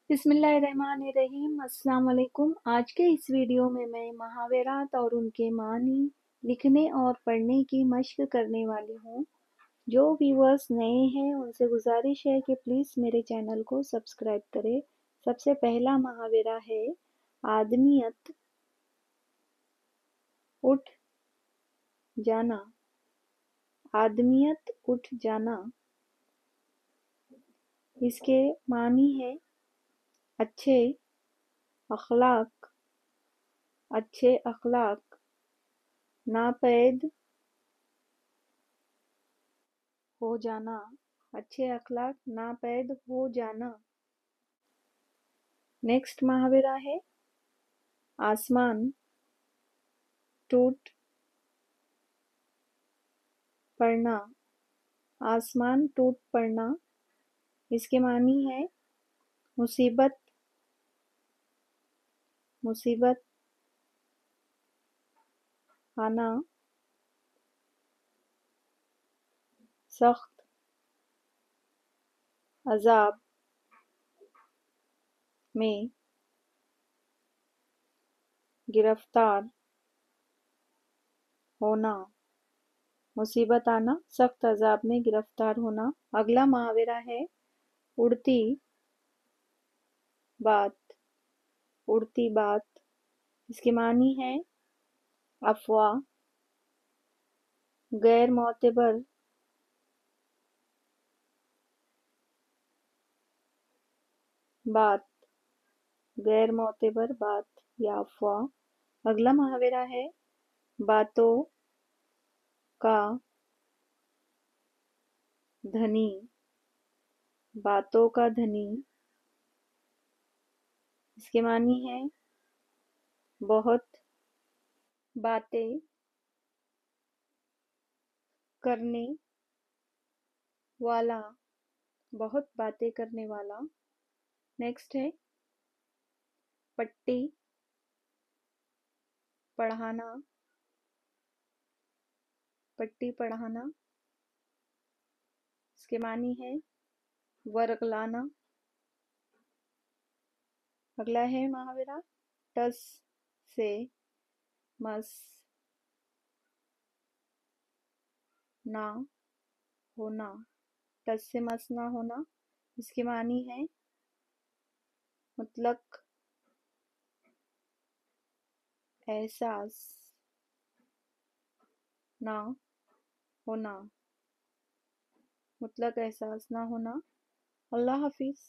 بسم اللہ الرحمن الرحیم۔ السلام علیکم۔ آج کے اس ویڈیو میں محاورات اور ان کے معنی لکھنے اور پڑھنے کی مشق کرنے والی ہوں۔ جو ویورز نئے ہیں ان سے گزارش ہے کہ پلیز میرے چینل کو سبسکرائب کریں۔ سب سے پہلا محاورہ ہے آدمیت اٹھ جانا۔ آدمیت اٹھ جانا، اس کے معنی ہے اچھے اخلاق، اچھے اخلاق، ناپید ہو جانا، اچھے اخلاق ناپید ہو جانا۔ نیکسٹ محاورہ ہے آسمان ٹوٹ پڑنا۔ آسمان ٹوٹ پڑنا، اس کے معنی ہے مصیبت، مصیبت آنا، سخت عذاب میں گرفتار ہونا۔ مصیبت آنا، سخت عذاب میں گرفتار ہونا۔ اگلا محاورہ ہے اڑتی بات، اڑتی بات، اس کے معنی ہے افواہ، غیر معتبر بات، غیر معتبر بات یا افواہ۔ اگلا محاورہ ہے باتوں کا دھنی، باتوں کا دھنی، اس کے معنی ہے بہت باتیں کرنے والا، بہت باتیں کرنے والا۔ نیکسٹ ہے پٹی پڑھانا، پٹی پڑھانا، اس کے معنی ہے ورغلانا۔ اگلا ہے محاورہ ٹس سے مس نہ ہونا، ٹس سے مس نہ ہونا، اس کے معنی ہے مطلق احساس نہ ہونا، مطلق احساس نہ ہونا۔ اللہ حافظ۔